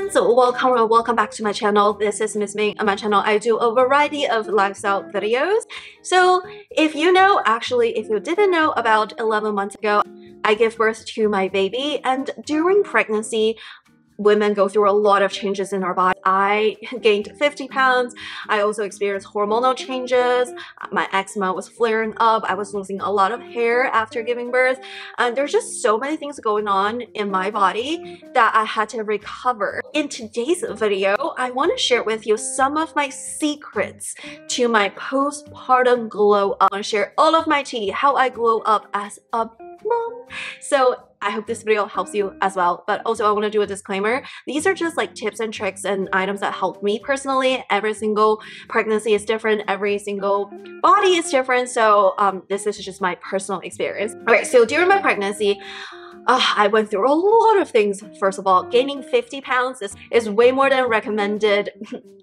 friends, welcome or welcome back to my channel. This is Miss Ming. On my channel I do a variety of lifestyle videos. So if you know, actually if you didn't know, about 11 months ago I gave birth to my baby, and during pregnancy women go through a lot of changes in our body. I gained 50 pounds. I also experienced hormonal changes. My eczema was flaring up. I was losing a lot of hair after giving birth. And there's just so many things going on in my body that I had to recover. In today's video, I want to share with you some of my secrets to my postpartum glow up. I want to share all of my tea, how I glow up as a mom. So I hope this video helps you as well. But also I want to do a disclaimer. These are just like tips and tricks and items that help me personally. Every single pregnancy is different. Every single body is different. So this is just my personal experience. Okay, so during my pregnancy, I went through a lot of things. First of all, gaining 50 pounds is way more than recommended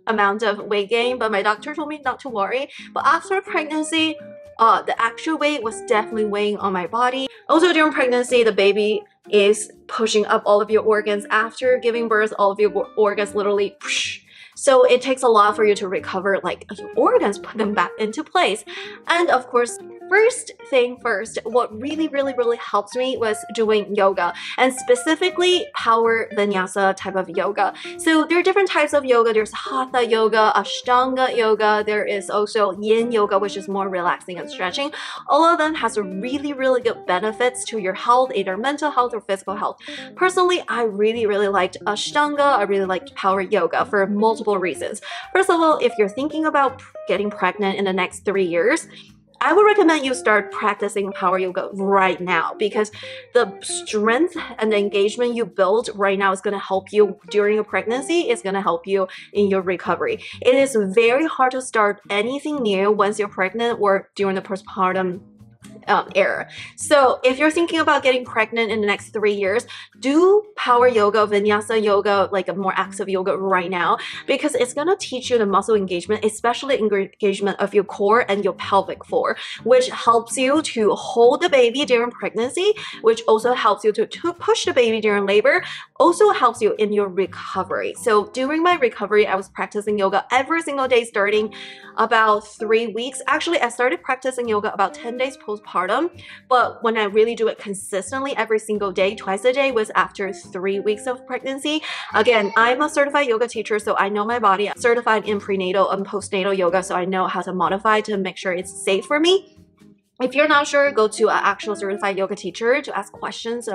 amount of weight gain, but my doctor told me not to worry. But after pregnancy, the actual weight was definitely weighing on my body. Also during pregnancy, the baby is pushing up all of your organs. After giving birth, all of your organs literally push. So it takes a lot for you to recover like your organs, put them back into place. And of course, first thing first, what really helped me was doing yoga, and specifically power vinyasa type of yoga. So there are different types of yoga. There's hatha yoga, ashtanga yoga. There is also yin yoga, which is more relaxing and stretching. All of them has really good benefits to your health, either mental health or physical health. Personally, I really liked ashtanga. I really liked power yoga for multiple reasons. First of all, if you're thinking about getting pregnant in the next 3 years, I would recommend you start practicing power yoga right now, because the strength and the engagement you build right now is going to help you during your pregnancy. It's going to help you in your recovery. It is very hard to start anything new once you're pregnant or during the postpartum era. So if you're thinking about getting pregnant in the next 3 years, do power yoga, vinyasa yoga, like a more active yoga right now, because it's going to teach you the muscle engagement, especially engagement of your core and your pelvic floor, which helps you to hold the baby during pregnancy, which also helps you to push the baby during labor, also helps you in your recovery. So during my recovery, I was practicing yoga every single day starting about 3 weeks. Actually, I started practicing yoga about 10 days postpartum, but when I really do it consistently every single day, twice a day, was after 3 weeks of pregnancy. Again, I'm a certified yoga teacher, so I know my body. I'm certified in prenatal and postnatal yoga, so I know how to modify to make sure it's safe for me. If you're not sure, go to an actual certified yoga teacher to ask questions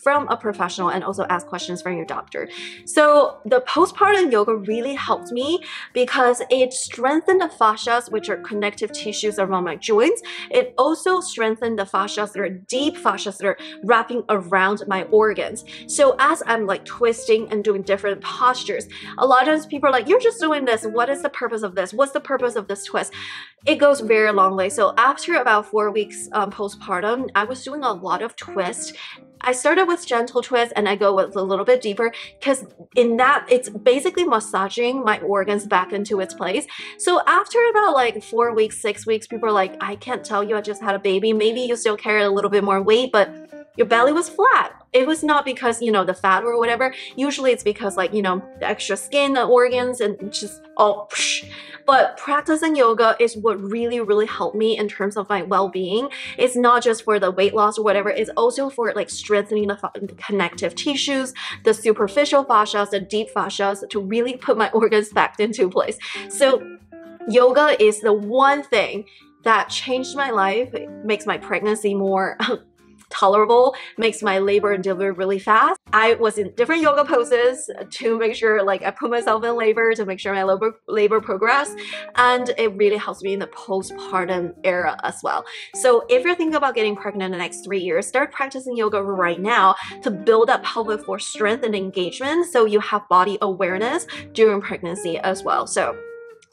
from a professional, and also ask questions from your doctor. So the postpartum yoga really helped me because it strengthened the fascias, which are connective tissues around my joints. It also strengthened the fascias that are deep fascias that are wrapping around my organs. So as I'm like twisting and doing different postures, a lot of times people are like, you're just doing this. What is the purpose of this? What's the purpose of this twist? It goes very long way. So after about 4 weeks postpartum, I was doing a lot of twists. I started with gentle twist and I go with a little bit deeper, because in that it's basically massaging my organs back into its place. So after about like 4 weeks, 6 weeks, people are like, I can't tell you, I just had a baby. Maybe you still carry a little bit more weight, but your belly was flat. It was not because, you know, the fat or whatever. Usually it's because, like, you know, the extra skin, the organs, and just all psh. But practicing yoga is what really helped me in terms of my well-being. It's not just for the weight loss or whatever. It's also for like strengthening the connective tissues, the superficial fascias, the deep fascias, to really put my organs back into place. So yoga is the one thing that changed my life. It makes my pregnancy more tolerable, makes my labor and delivery really fast. I was in different yoga poses to make sure like I put myself in labor, to make sure my labor progress, and it really helps me in the postpartum era as well. So if you're thinking about getting pregnant in the next 3 years, start practicing yoga right now to build up pelvic floor strength and engagement, so you have body awareness during pregnancy as well. So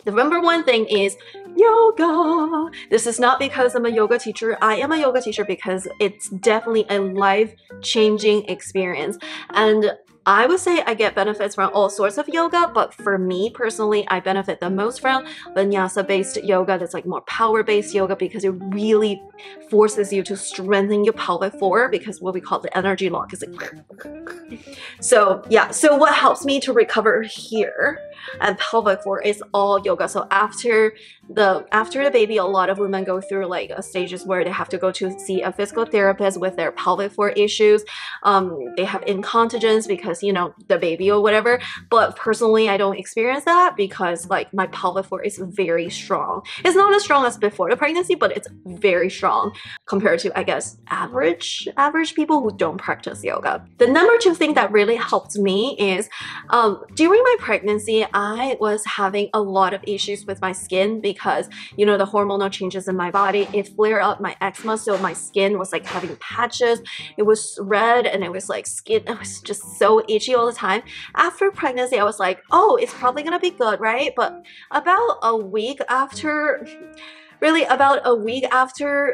the number one thing is yoga. This is not because I'm a yoga teacher. I am a yoga teacher because it's definitely a life-changing experience. And I would say I get benefits from all sorts of yoga, but for me personally, I benefit the most from vinyasa-based yoga. That's like more power-based yoga because it really forces you to strengthen your pelvic floor, because what we call the energy lock is like so yeah. So what helps me to recover here and pelvic floor is all yoga. So after the baby, a lot of women go through like stages where they have to go to see a physical therapist with their pelvic floor issues. They have incontinence because, you know, the baby or whatever. But personally, I don't experience that because like my pelvic floor is very strong. It's not as strong as before the pregnancy, but it's very strong compared to, I guess, average people who don't practice yoga. The number two thing that really helped me is during my pregnancy, I was having a lot of issues with my skin because, you know, the hormonal changes in my body, it flared up my eczema. So my skin was like having patches. It was red and it was like skin. It was just so itchy all the time. After pregnancy, I was like, oh, it's probably gonna be good, right? But about a week after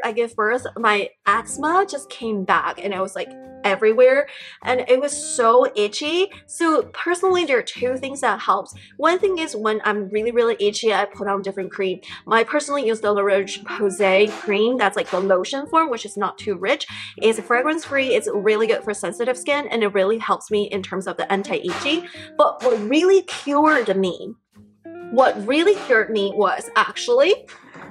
I gave birth, my eczema just came back and it was like everywhere and it was so itchy. So personally, there are two things that helps. One thing is when I'm really itchy, I put on different cream. I personally use the La Roche-Posay cream. That's like the lotion form, which is not too rich. It's fragrance free. It's really good for sensitive skin and it really helps me in terms of the anti-itchy. But what really cured me was actually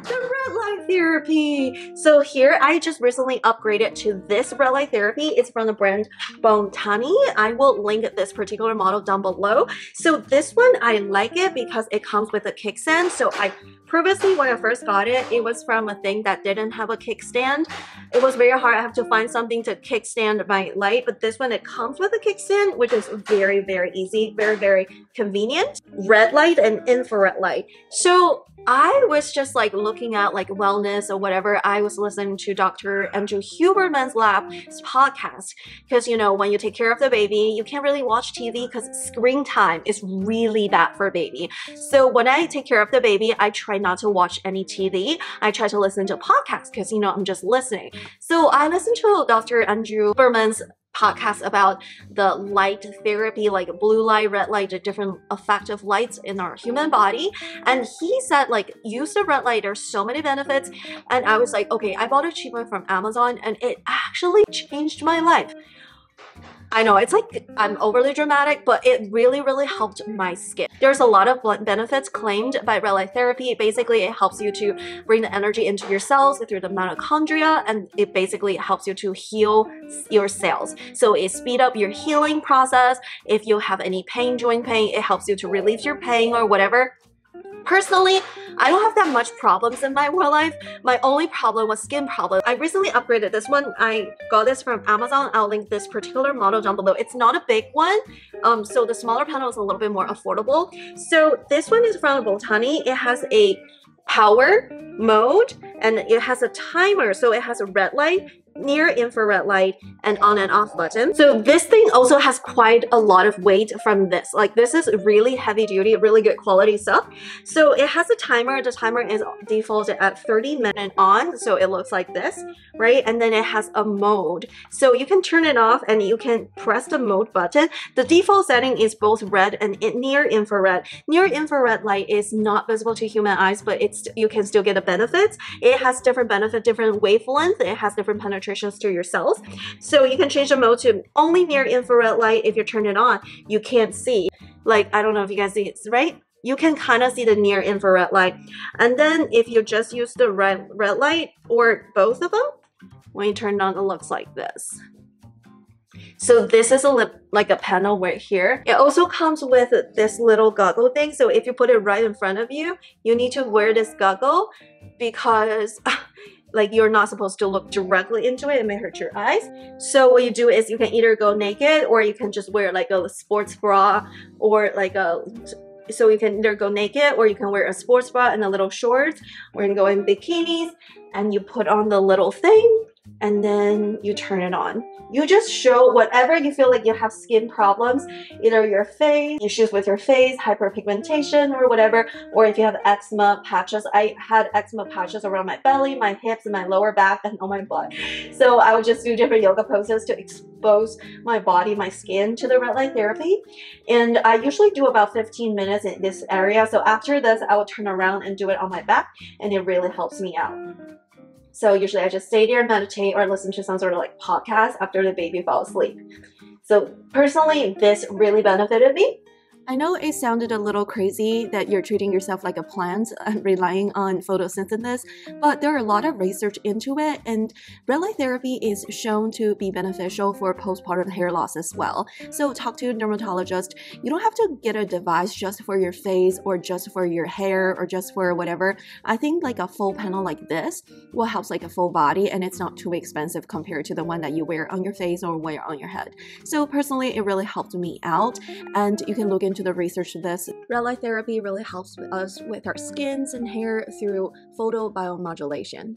the red light therapy. So here I just recently upgraded to this red light therapy. It's from the brand Biotin. I will link this particular model down below. So this one, I like it because it comes with a kickstand. So I previously, when I first got it, it was from a thing that didn't have a kickstand. It was very hard. I have to find something to kickstand my light, but this one, it comes with a kickstand, which is very easy, very convenient. Red light and infrared light. So I was just like looking at like wellness or whatever. I was listening to Dr. Andrew Huberman's Lab's podcast because, you know, when you take care of the baby, you can't really watch TV because screen time is really bad for a baby. So when I take care of the baby, I try not to watch any TV. I try to listen to podcasts because, you know, I'm just listening. So I listened to Dr. Andrew Huberman's podcast about the light therapy, like blue light, red light, the different effective lights in our human body. And he said like use the red light, there's so many benefits. And I was like, okay, I bought a cheap one from Amazon and it actually changed my life. I know it's like I'm overly dramatic, but it really helped my skin. There's a lot of benefits claimed by red light therapy. Basically, it helps you to bring the energy into your cells through the mitochondria, and it basically helps you to heal your cells. So it speeds up your healing process. If you have any pain, joint pain, it helps you to relieve your pain or whatever. Personally, I don't have that much problems in my real life. My only problem was skin problem. I recently upgraded this one. I got this from Amazon. I'll link this particular model down below. It's not a big one, so the smaller panel is a little bit more affordable. So this one is from Biotin. It has a power mode and it has a timer. So it has a red light, near infrared light, and on and off button. So this thing also has quite a lot of weight from this. Like this is really heavy duty, really good quality stuff. So it has a timer. The timer is defaulted at 30 minutes on. So it looks like this, right? And then it has a mode. So you can turn it off and you can press the mode button. The default setting is both red and near infrared. Near infrared light is not visible to human eyes, but you can still get the benefits. It has different benefits, different wavelengths. It has different penetrations to your cells. So you can change the mode to only near infrared light. If you turn it on, you can't see. Like, I don't know if you guys see it, right? You can kind of see the near infrared light. And then if you just use the red light or both of them, when you turn it on, it looks like this. So this is like a panel right here. It also comes with this little goggle thing. So if you put it right in front of you, you need to wear this goggle because like you're not supposed to look directly into it. It may hurt your eyes. So what you do is you can either go naked or you can just wear like a sports bra or like so you can either go naked or you can wear a sports bra and a little shorts, or you can go in bikinis and you put on the little thing and then you turn it on. You just show whatever you feel like you have skin problems, either your face, issues with your face, hyperpigmentation or whatever, or if you have eczema patches. I had eczema patches around my belly, my hips, and my lower back, and on my butt. So I would just do different yoga poses to expose my body, my skin to the red light therapy. And I usually do about 15 minutes in this area. So after this, I will turn around and do it on my back, and it really helps me out. So usually I just stay there and meditate or listen to some sort of like podcast after the baby falls asleep. So personally, this really benefited me. I know it sounded a little crazy that you're treating yourself like a plant and relying on photosynthesis, but there are a lot of research into it, and red light therapy is shown to be beneficial for postpartum hair loss as well. So talk to a dermatologist. You don't have to get a device just for your face or just for your hair or just for whatever. I think like a full panel like this will help like a full body, and it's not too expensive compared to the one that you wear on your face or wear on your head. So personally, it really helped me out, and you can look into the research of this. Red light therapy really helps us with our skins and hair through photobiomodulation.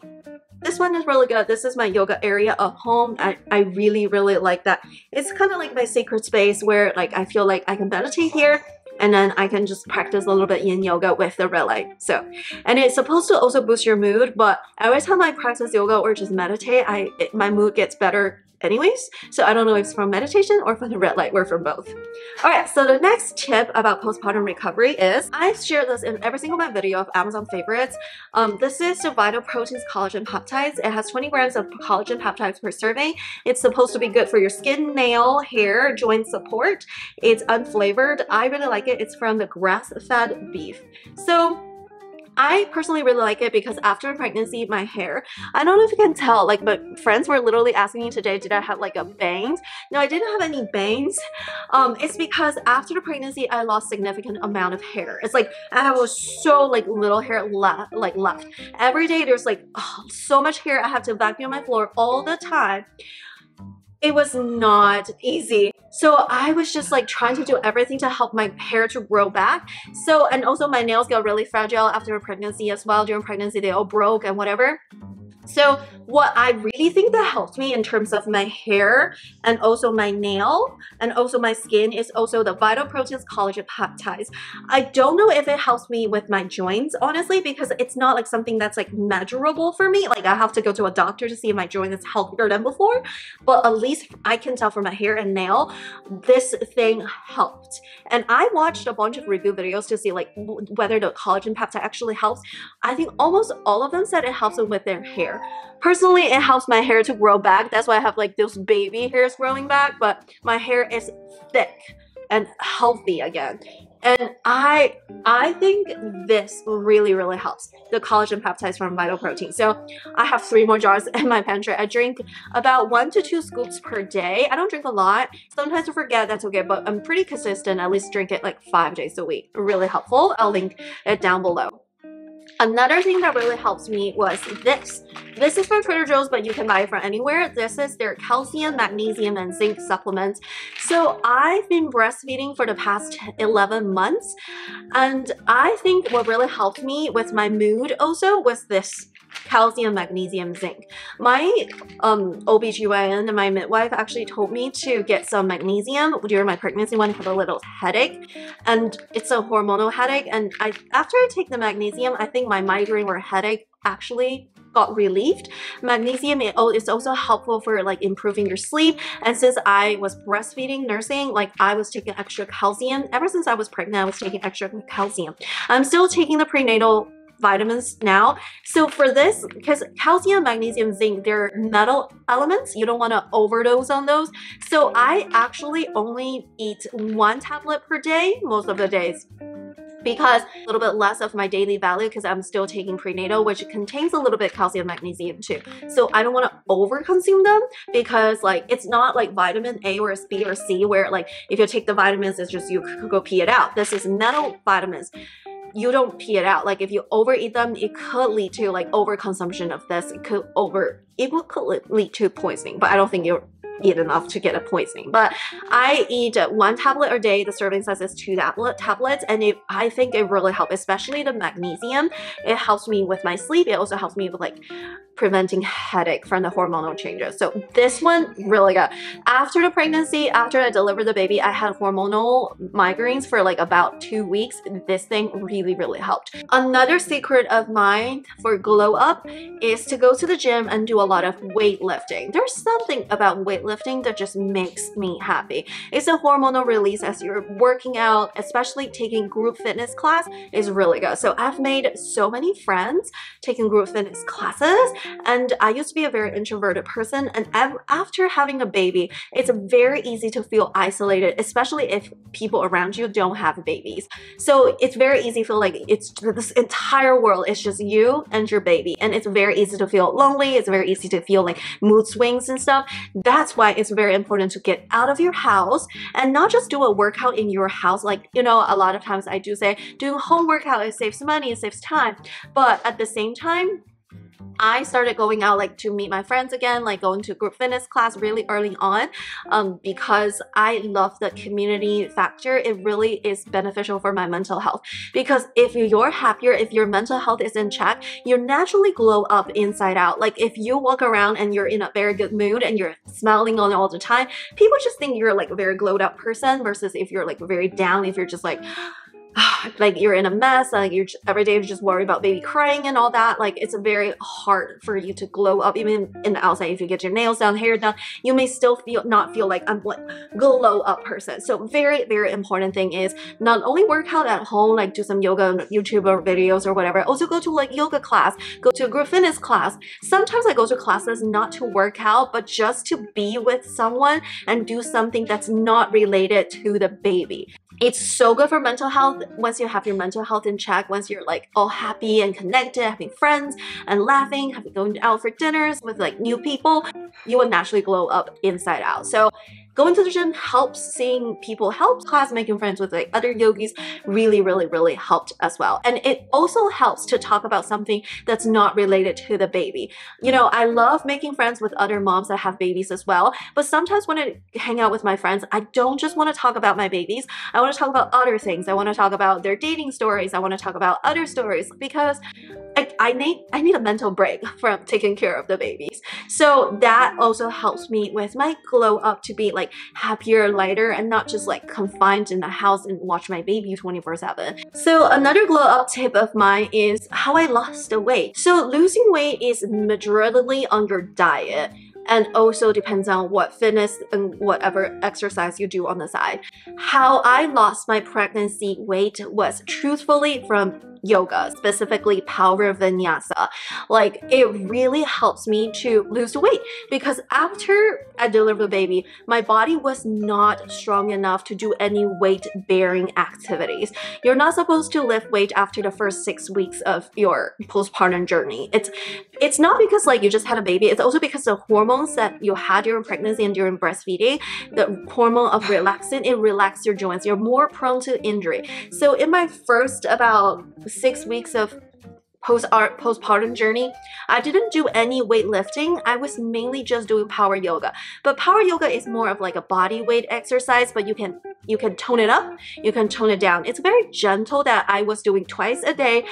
This one is really good. This is my yoga area at home. I really like that. It's kind of like my sacred space where like I feel like I can meditate here, and then I can just practice a little bit yin yoga with the red light. So, and it's supposed to also boost your mood, but every time I practice yoga or just meditate, my mood gets better anyways. So I don't know if it's from meditation or from the red light or from both. All right, so the next tip about postpartum recovery is, I share this in every single my video of Amazon favorites. This is the Vital Proteins Collagen Peptides. It has 20 grams of collagen peptides per serving. It's supposed to be good for your skin, nail, hair, joint support. It's unflavored. I really like it. It's from the grass-fed beef. So I personally really like it because after pregnancy, my hair, I don't know if you can tell, like, but friends were literally asking me today, did I have like a bangs? No, I didn't have any bangs. It's because after the pregnancy, I lost significant amount of hair. It's like I have so like little hair left. Every day there's like so much hair. I have to vacuum my floor all the time. It was not easy. So I was just like trying to do everything to help my hair to grow back. So, and also my nails got really fragile after pregnancy as well. During pregnancy, they all broke and whatever. So what I really think that helped me in terms of my hair and also my nail and also my skin is also the Vital Proteins Collagen Peptides. I don't know if it helps me with my joints, honestly, because it's not like something that's like measurable for me. Like I have to go to a doctor to see if my joint is healthier than before, but at least I can tell from my hair and nail, this thing helped. And I watched a bunch of review videos to see like whether the collagen peptide actually helps. I think almost all of them said it helps them with their hair. Personally, it helps my hair to grow back. That's why I have like those baby hairs growing back, but my hair is thick and healthy again. And I think this really helps, the collagen peptides from Vital Protein. So I have 3 more jars in my pantry. I drink about 1 to 2 scoops per day. I don't drink a lot. Sometimes I forget, that's okay, but I'm pretty consistent. At least drink it like 5 days a week. Really helpful. I'll link it down below. Another thing that really helps me was this. This is from Trader Joe's, but you can buy it from anywhere. This is their calcium, magnesium, and zinc supplements. So I've been breastfeeding for the past 11 months, and I think what really helped me with my mood also was this calcium, magnesium, zinc. My OBGYN and my midwife actually told me to get some magnesium during my pregnancy when I have a little headache, and it's a hormonal headache. And after I take the magnesium, I think my migraine or headache actually got relieved. Magnesium is also helpful for like improving your sleep, and since I was breastfeeding, nursing, like I was taking extra calcium. Ever since I was pregnant, I was taking extra calcium. I'm still taking the prenatal vitamins now. So for this, because calcium, magnesium, zinc, they're metal elements, you don't want to overdose on those. So I actually only eat 1 tablet per day most of the days, because a little bit less of my daily value, because I'm still taking prenatal, which contains a little bit calcium, magnesium too. So I don't want to over consume them, because like it's not like vitamin A or B or C where like if you take the vitamins, it's just you go pee it out. This is metal vitamins. You don't pee it out. Like if you overeat them, it could lead to like overconsumption of this. It could lead to poisoning, but I don't think you eat enough to get a poisoning. But I eat 1 tablet a day. The serving size is 2 tablets, and I think it really helps, especially the magnesium. It helps me with my sleep. It also helps me with like preventing headache from the hormonal changes. So this one really good. After the pregnancy, after I delivered the baby, I had hormonal migraines for like about 2 weeks. This thing really helped. Another secret of mine for glow up is to go to the gym and do a lot of weightlifting. There's something about weightlifting that just makes me happy. It's a hormonal release as you're working out, especially taking group fitness class is really good. So I've made so many friends taking group fitness classes, and I used to be a very introverted person, and after having a baby, it's very easy to feel isolated, especially if people around you don't have babies. So it's very easy to feel like it's this entire world is just you and your baby, and it's very easy to feel lonely. It's very easy to feel like mood swings and stuff. That's why it's very important to get out of your house and not just do a workout in your house. Like, you know, a lot of times I do say doing home workout, it saves money, it saves time, but at the same time, I started going out like to meet my friends again, like going to group fitness class really early on, because I love the community factor. It really is beneficial for my mental health, because if you're happier, if your mental health is in check, you naturally glow up inside out. Like if you walk around and you're in a very good mood and you're smiling on all the time, people just think you're like a very glowed up person, versus if you're like very down, if you're just like you're in a mess, like you're every day just worried about baby crying and all that, like it's very hard for you to glow up. Even in the outside, if you get your nails done, hair done, you may still not feel like I'm like glow up person. So very important thing is not only work out at home, like do some yoga YouTuber videos or whatever, also go to like yoga class, go to a group fitness class. Sometimes I go to classes not to work out, but just to be with someone and do something that's not related to the baby. It's so good for mental health. Once you have your mental health in check, once you're like all happy and connected, having friends and laughing, going out for dinners with like new people, you will naturally glow up inside out. So going to the gym helps, seeing people helps, class, making friends with like other yogis really helped as well. And it also helps to talk about something that's not related to the baby. You know, I love making friends with other moms that have babies as well, but sometimes when I hang out with my friends, I don't just want to talk about my babies. I want to talk about other things. I want to talk about their dating stories. I want to talk about other stories, because I need a mental break from taking care of the babies. So that also helps me with my glow up to be like happier, lighter, and not just like confined in the house and watch my baby 24/7. So another glow up tip of mine is how I lost the weight. So losing weight is majorly on your diet, and also depends on what fitness and whatever exercise you do on the side. How I lost my pregnancy weight was truthfully from yoga, specifically power vinyasa. Like it really helps me to lose the weight, because after I delivered the baby, my body was not strong enough to do any weight bearing activities. You're not supposed to lift weight after the first 6 weeks of your postpartum journey. It's not because like you just had a baby, it's also because the hormones that you had during pregnancy and during breastfeeding, the hormone of relaxin, it relaxes your joints. You're more prone to injury. So in my first about 6 weeks of postpartum journey, I didn't do any weightlifting. I was mainly just doing power yoga. But power yoga is more of like a body weight exercise, but you can tone it up, you can tone it down. It's very gentle, that I was doing twice a day,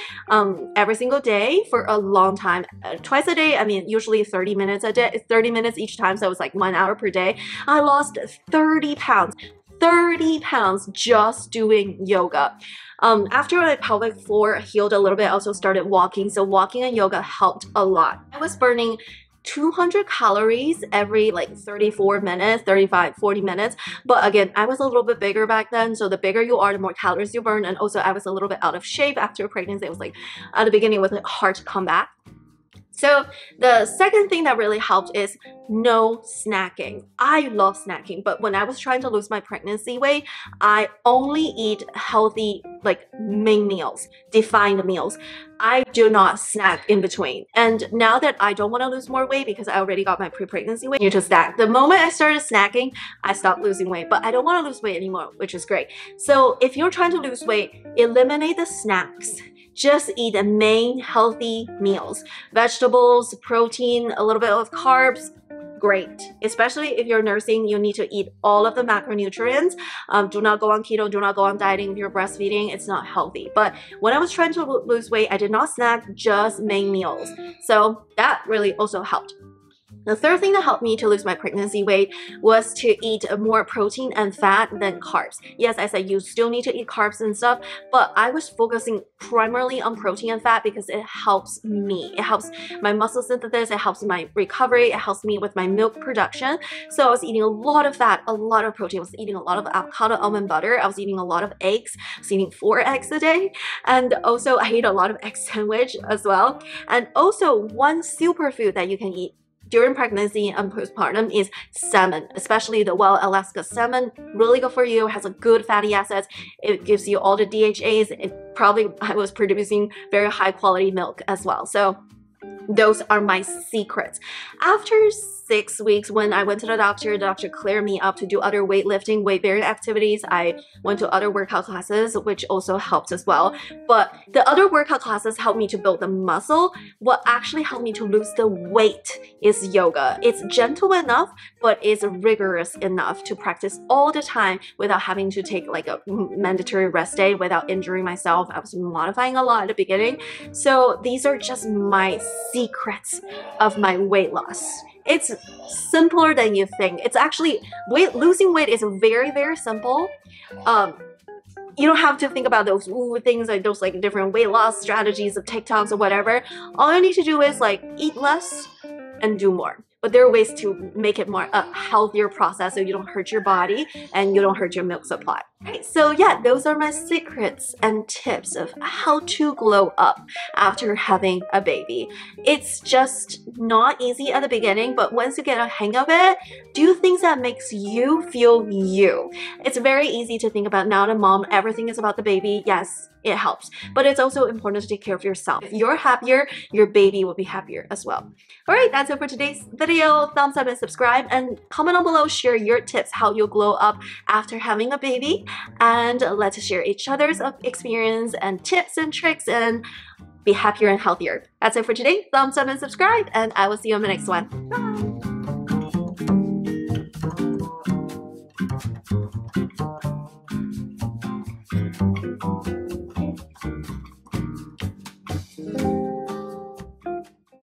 every single day for a long time. Twice a day, I mean usually 30 minutes a day, 30 minutes each time, so it was like 1 hour per day. I lost 30 pounds. 30 pounds just doing yoga. After my pelvic floor healed a little bit, I also started walking. So walking and yoga helped a lot. I was burning 200 calories every like 34 minutes, 35, 40 minutes. But again, I was a little bit bigger back then. So the bigger you are, the more calories you burn. And also I was a little bit out of shape after pregnancy. It was like at the beginning, it was hard to come back. So the second thing that really helped is no snacking. I love snacking, but when I was trying to lose my pregnancy weight, I only eat healthy, like main meals, defined meals. I do not snack in between. And now that I don't want to lose more weight because I already got my pre-pregnancy weight, you just snack. The moment I started snacking, I stopped losing weight, but I don't want to lose weight anymore, which is great. So if you're trying to lose weight, eliminate the snacks. Just eat the main healthy meals, vegetables, protein, a little bit of carbs, great. Especially if you're nursing, you need to eat all of the macronutrients. Do not go on keto, do not go on dieting if you're breastfeeding. It's not healthy. But when I was trying to lose weight, I did not snack, just main meals. So that really also helped. The third thing that helped me to lose my pregnancy weight was to eat more protein and fat than carbs. Yes, I said you still need to eat carbs and stuff, but I was focusing primarily on protein and fat because it helps me. It helps my muscle synthesis, it helps my recovery, it helps me with my milk production. So I was eating a lot of fat, a lot of protein. I was eating a lot of avocado almond butter. I was eating a lot of eggs. I was eating 4 eggs a day. And also I ate a lot of egg sandwich as well. And also one superfood that you can eat during pregnancy and postpartum is salmon, especially the wild Alaska salmon. Really good for you, has a good fatty acids. It gives you all the DHAs. I was producing very high quality milk as well. So those are my secrets. After 6 weeks, when I went to the doctor cleared me up to do other weightlifting, weight bearing activities. I went to other workout classes, which also helped as well. But the other workout classes helped me to build the muscle. What actually helped me to lose the weight is yoga. It's gentle enough, but it's rigorous enough to practice all the time without having to take like a mandatory rest day without injuring myself. I was modifying a lot at the beginning. So these are just my secrets of my weight loss. It's simpler than you think. It's actually, losing weight is very, very simple. You don't have to think about those things like those like different weight loss strategies of TikToks or whatever. All you need to do is like eat less and do more. But there are ways to make it more a healthier process so you don't hurt your body and you don't hurt your milk supply. Right, so yeah, those are my secrets and tips of how to glow up after having a baby. It's just not easy at the beginning, but once you get a hang of it, do things that makes you feel you. It's very easy to think about now that mom, everything is about the baby. Yes, it helps, but it's also important to take care of yourself. If you're happier, your baby will be happier as well. All right, that's it for today's video. Thumbs up and subscribe, and comment down below, share your tips how you'll glow up after having a baby, and let's share each other's experience and tips and tricks and be happier and healthier. That's it for today. Thumbs up and subscribe, and I will see you on the next one. Bye.